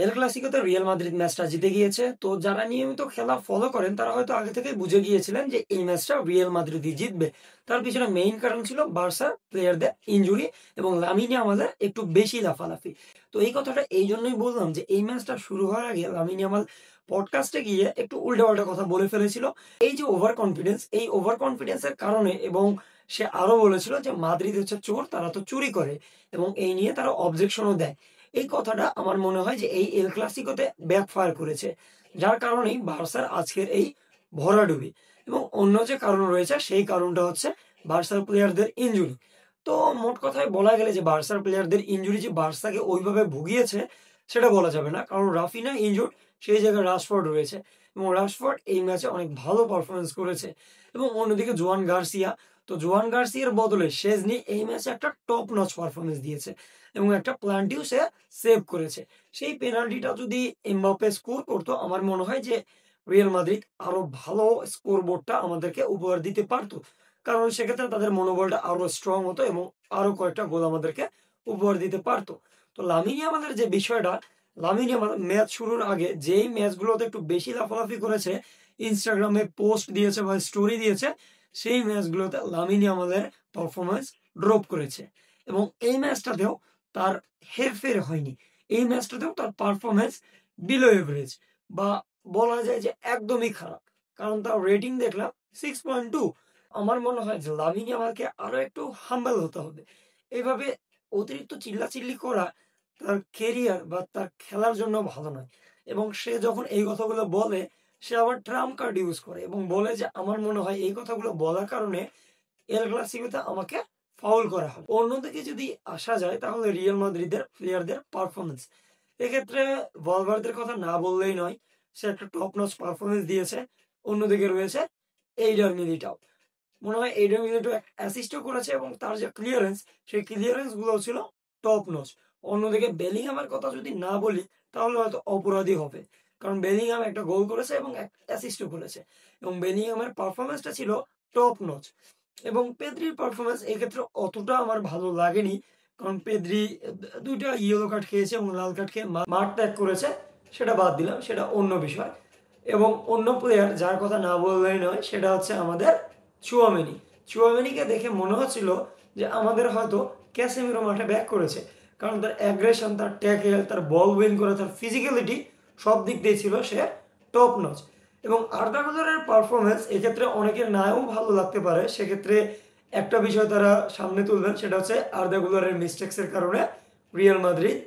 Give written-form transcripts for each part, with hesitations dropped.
এল ক্লাসিকোতে Real Madrid ম্যাচটা জিতে গিয়েছে। তো যারা নিয়মিত খেলা ফলো করেন তারা হয়তো আগে থেকেই বুঝে গিয়েছিলেন যে এই ম্যাচটা রিয়াল মাদ্রিদই জিতবে। তার পিছনে মেইন কারণ ছিল বার্সার প্লেয়ারদের ইনজুরি এবং লামিন ইয়ামালের একটু বেশি লাফালাফি। তো এই কথাটা এই জন্যই বললাম যে এই ম্যাচটা শুরু হওয়ার আগে লামিন ইয়ামাল পডকাস্টে গিয়ে একটু উল্টাপাল্টা কথা বলে ফেলেছিল। এই যে ওভার কনফিডেন্স, এই ওভার কনফিডেন্সের কারণে এবং সে আরো বলেছিল যে মাদ্রিদ হচ্ছে চোর, তারা তো চুরি করে এবং এই নিয়ে তারা অবজেকশনও দেয়। এই কথাটা আমার মনে হয় যে এই এল ক্লাসিকোতে ব্যাকফায়ার করেছে। যার কারণেই বার্সার আজকের এই ভরাডুবি। এবং অন্য যে কারণ রয়েছে সেই কারণটা হচ্ছে বার্সার প্লেয়ারদের ইনজুরি। তো মোট কথায় বলা গেলে যে বার্সার প্লেয়ারদের ইনজুরি যে বার্সাকে ওইভাবে ভুগিয়েছে সেটা বলা যাবে না, কারণ রাফিনা ইনজুর্ড, সেই জায়গায় রাশফোর্ড রয়েছে এবং রাশফোর্ড এই ম্যাচে অনেক ভালো পারফরমেন্স করেছে। এবং অন্যদিকে জোয়ান গার্সিয়া, তো জোয়ান গার্সিয়ার বদলে শেজনি এই ম্যাচে একটা টপ নচ পারফরমেন্স দিয়েছে এবং একটা প্লান্টিও সে সেভ করেছে। সেই পেনাল্টিটা যদি এমবাপ্পে স্কোর করতো, আমার মনে হয় যে রিয়াল মাদ্রিদ আরো ভালো স্কোর বোর্ডটা আমাদেরকে উপহার দিতে পারতো, কারণ সেক্ষেত্রে তাদের মনোবলটা আরো স্ট্রং হতো এবং আরো কয়েকটা গোল আমাদেরকে উপহার দিতে পারতো। তো লামিন ইয়ামালের যে বিষয়টা, লামিন ইয়ামাল ম্যাচ শুরুর আগে যেই ম্যাচগুলোতে একটু বেশি লাফালাফি করেছে, ইনস্টাগ্রামে পোস্ট দিয়েছে বা স্টোরি দিয়েছে, সেই ম্যাচগুলোতে লামিন ইয়ামালের পারফরমেন্স ড্রপ করেছে এবং এই ম্যাচটাতেও তার হেরফের হয়নি। এই ম্যাচটাতেও তার পারফরমেন্স বিলো এভারেজ, বা বলা যায় যে একদমই খারাপ, কারণ তার রেটিং দেখলাম 6.2। আমার মনে হয় যে লামিন ইয়ামালকে আরো একটু হাম্বল হতে হবে। এইভাবে অতিরিক্ত চিল্লাচিল্লি করা তার কেরিয়ার বা তার খেলার জন্য ভালো নয়। এবং সে যখন এই কথাগুলো বলে, সে আবার ট্রাম্প কার্ড ইউজ করে এবং বলে যে আমার মনে হয় এই কথাগুলো বলার কারণে এল ক্লাসিকোতে আমাকে ফাউল করা হবে। অন্যদিকে যদি আসা যায় তাহলে রিয়াল মাদ্রিদের প্লেয়ারদের পারফরমেন্স, এক্ষেত্রে ভলভার্দের কথা না বললেই নয়, সে একটা টপ নচ পারফরমেন্স দিয়েছে। অন্যদিকে রয়েছে এইডার মিলিটাও, মনে হয় এইডার মিলিটাও অ্যাসিস্টও করেছে এবং তার যে ক্লিয়ারেন্স, সেই ক্লিয়ারেন্স গুলো ছিল টপ নচ। অন্যদিকে বেলিংহামের কথা যদি না বলি তাহলে হয়তো অপরাধী হবে, কারণ বেলিংহাম একটা গোল করেছে এবং অ্যাসিস্টও করেছে এবং বেলিংহামের পারফরমেন্সটা ছিল টপ নচ। এবং পেদ্রির পারফরমেন্স এক্ষেত্রে অতটা আমার ভালো লাগেনি, কারণ পেদ্রি দুইটা ইয়েলো কার্ড খেয়েছে এবং লাল কার্ড খেয়ে মাঠ ত্যাগ করেছে, সেটা বাদ দিলাম, সেটা অন্য বিষয়। এবং অন্য প্লেয়ার যার কথা না বললেই নয় সেটা হচ্ছে আমাদের চুয়ামেনি। চুয়ামেনিকে দেখে মনে হচ্ছিল যে আমাদের হয়তো ক্যাসেমিরো মাঠে ব্যাক করেছে, কারণ তার অ্যাগ্রেশন, তার ট্যাকেল, তার বল উইন করে, তার ফিজিক্যালিটি সব দিক দিয়ে ছিল সে টপ নচ। এবং আর্দা গুলারের পারফরমেন্স এক্ষেত্রে অনেকের নাও ভালো লাগতে পারে। সেক্ষেত্রে একটা বিষয় তারা সামনে তুলবেন, সেটা হচ্ছে আর্দা গুলারের মিস্টেক্সের কারণে রিয়াল মাদ্রিদ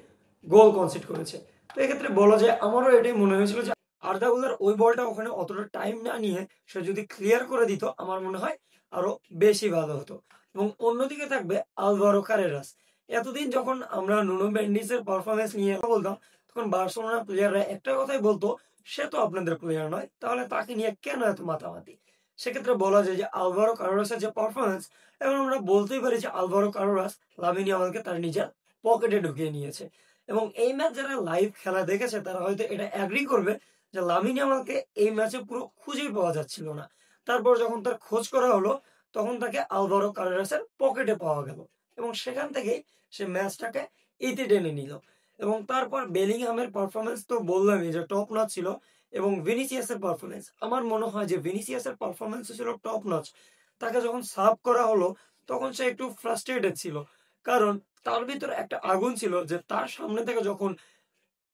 গোল কনসিড করেছে। তো এক্ষেত্রে বলা যায় আমারও এটাই মনে হয়েছিল যে আর্দা গুলার ওই বলটা ওখানে অতটা টাইম না নিয়ে সে যদি ক্লিয়ার করে দিত, আমার মনে হয় আরো বেশি ভালো হতো। এবং অন্যদিকে থাকবে আলভারো কারেরাস। এতদিন যখন আমরা নুনো মেন্ডিসের পারফরমেন্স নিয়ে বলতাম, তখন বার্সেলোনা প্লেয়াররা একটা কথাই বলতো, সে তো আপনাদের প্লেয়ার নয়, তাহলে তাকে নিয়ে কেন এত মাতামাতি। সেক্ষেত্রে বলা যায় যে আলভারো কারেরাসের যে পারফরমেন্স, এখন আমরা বলতেই পারি যে আলভারো কারেরাস লামিন ইয়ামালকে তার নিজের পকেটে ঢুকিয়ে নিয়েছে। এবং এই ম্যাচ যারা লাইভ খেলা দেখেছে তারা হয়তো এটা অ্যাগ্রি করবে যে লামিন ইয়ামালকে এই ম্যাচে পুরো খুঁজেই পাওয়া যাচ্ছিল না। তারপর যখন তার খোঁজ করা হলো, তখন তাকে আলভারো কারেরাসের পকেটে পাওয়া গেল এবং সেখান থেকেই সে ম্যাচটাকে ইতি টেনে নিল। এবং তারপর বেলিংহামের পারফরমেন্স তো বললামই যে টপ নচ ছিল। এবং ভিনিসিয়াসের পারফরমেন্স, আমার মনে হয় যে ভিনিসিয়াসের পারফরমেন্স ছিল টপ নচ। তাকে যখন সাব করা হলো তখন সে একটু ফ্রাস্ট্রেটেড ছিল, কারণ তার ভিতরে একটা আগুন ছিল যে তার সামনে থেকে যখন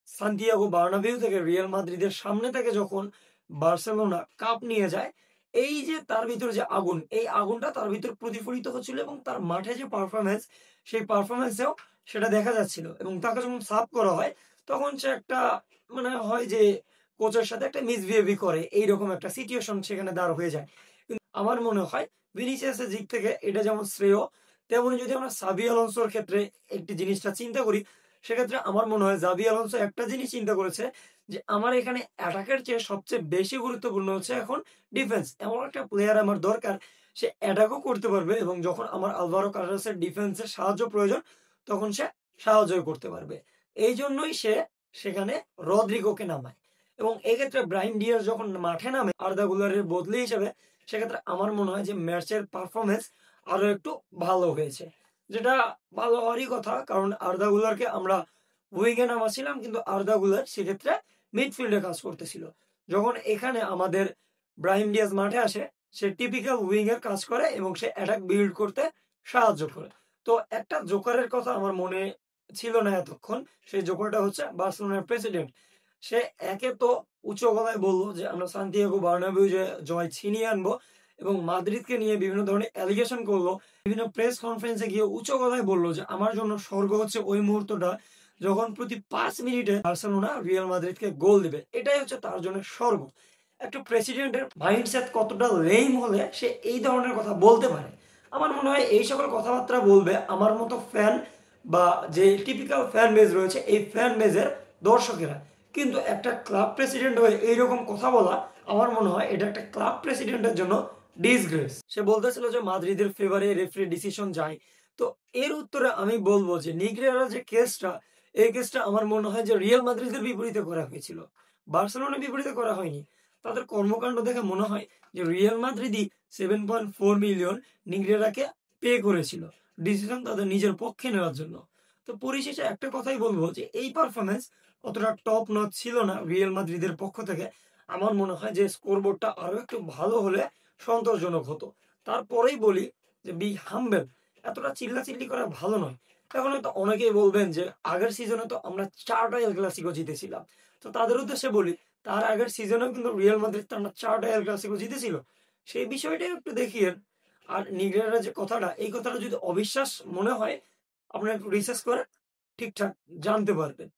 সান্তিয়াগো বার্নাবিউ থেকে রিয়াল মাদ্রিদের সামনে থেকে যখন বার্সেলোনা কাপ নিয়ে যায়, এই যে তার ভিতরে যে আগুন, এই আগুনটা তার ভিতর প্রতিফলিত হচ্ছিল এবং তার মাঠে যে পারফরমেন্স, সেই পারফরমেন্সেও সেটা দেখা যাচ্ছিল। এবং তাকে যখন সাব করা হয় তখন সে একটা, মানে হয় যে কোচের সাথে একটা মিসবিহেভি করে, এইরকম একটা সিচুয়েশন সেখানে দাঁড় হয়ে যায়। কিন্তু আমার মনে হয় ভিনিসিয়াসের দিক থেকে এটা যেমন শ্রেয়, তেমনি যদি আমরা সাবি আলোনসোর ক্ষেত্রে একটি জিনিসটা চিন্তা করি, সেক্ষেত্রে আমার মনে হয় জাবি আলোনসো একটা জিনিস চিন্তা করেছে যে আমার এখানে অ্যাটাকের চেয়ে সবচেয়ে বেশি গুরুত্বপূর্ণ হচ্ছে এখন ডিফেন্স। এমন একটা প্লেয়ার আমার দরকার, সে অ্যাটাকও করতে পারবে এবং যখন আমার আলভারো কার্লোসের ডিফেন্সের সাহায্য প্রয়োজন তখন সে সাহায্য করতে পারবে। এই জন্যই সে সেখানে রদ্রিগোকে নামায়। এবং এক্ষেত্রে ব্রাহিম ডিয়াজ যখন মাঠে নামে আর্দা গুলারের বদলি হিসেবে, সেক্ষেত্রে আমার মনে হয় যে ম্যাচের পারফরমেন্স আরো একটু ভালো হয়েছে, যেটা ভালো হওয়ারই কথা, কারণ আর্দা গুলারকে আমরা উইংয়ে নামাছিলাম, কিন্তু আর্দা গুলার সেক্ষেত্রে মিডফিল্ডে কাজ করতেছিল। যখন এখানে আমাদের ব্রাহিম ডিয়াজ মাঠে আসে, সে টিপিক্যাল উইং এর কাজ করে এবং সে অ্যাটাক বিল্ড করতে সাহায্য করে। তো একটা জোকারের কথা আমার মনে ছিল না এতক্ষণ। সেই জোকারটা হচ্ছে বার্সেলোনার প্রেসিডেন্ট। সে একে তো উচ্চ গলায় বলল যে আমরা সান্তিয়াগো বার্নাবেউ যে জয় ছিনিয়ে আনবো, এবং মাদ্রিদকে নিয়ে বিভিন্ন ধরনের অ্যালিগেশন করলো। বিভিন্ন প্রেস কনফারেন্সে গিয়ে উচ্চ গলায় বলল যে আমার জন্য স্বর্গ হচ্ছে ওই মুহূর্তটা যখন প্রতি 5 মিনিটে বার্সেলোনা রিয়াল মাদ্রিদকে গোল দিবে। এটাই হচ্ছে তার জন্য স্বর্গ। একটা প্রেসিডেন্টের মাইন্ডসেট কতটা লেম হলে সে এই ধরনের কথা বলতে পারে। আমার মনে হয় এই সকল কথাবার্তা বলবে আমার মতো ফ্যান বা যে টিপিক্যাল ফ্যান বেজ রয়েছে এই ফ্যান বেজের দর্শকেরা। কিন্তু একটা ক্লাব প্রেসিডেন্ট হয়ে এইরকম কথা বলা, আমার মনে হয় এটা একটা ক্লাব প্রেসিডেন্টের জন্য ডিসগ্রেস। সে বলতেছিল যে মাদ্রিদের ফেভারে রেফারি ডিসিশন যায়। তো এর উত্তরে আমি বলবো যে নিগ্রেরা যে কেসটা, এই কেসটা আমার মনে হয় যে রিয়াল মাদ্রিদের বিপরীতে করা হয়েছিল, বার্সেলোনার বিপরীতে করা হয়নি। তাদের কর্মকাণ্ড দেখে মনে হয় যে রিয়াল মাদ্রিদই 7.4 মিলিয়ন নিগ্রেরাকে পে করেছিল ডিসিশন তাদের নিজের পক্ষে নেওয়ার জন্য। তো পরিশেষে একটা কথাই বলবো যে এই পারফরমেন্স অতটা টপ নচ ছিল না রিয়াল মাদ্রিদের পক্ষ থেকে। আমার মনে হয় যে স্কোরবোর্ডটা আরো একটু ভালো হলে সন্তোষজনক হতো। তারপরেই বলি যে বি হাম্বেল, এতটা চিল্লাচিল্লি করা ভালো নয়। এখন হয়তো অনেকেই বলবেন যে আগের সিজনে তো আমরা 4টা এল ক্লাসিকো জিতেছিলাম। তো তাদের উদ্দেশ্যে বলি, তার আগের সিজনেও কিন্তু রিয়াল মাদ্রিদ টানা 4টা এল ক্লাসিকো জিতেছিল। সেই বিষয়টাই একটু দেখিয়েন। আর নিগ্রেরা যে কথাটা, এই কথাটা যদি অবিশ্বাস মনে হয়, আপনারা একটু রিসার্চ করে ঠিকঠাক জানতে পারবেন।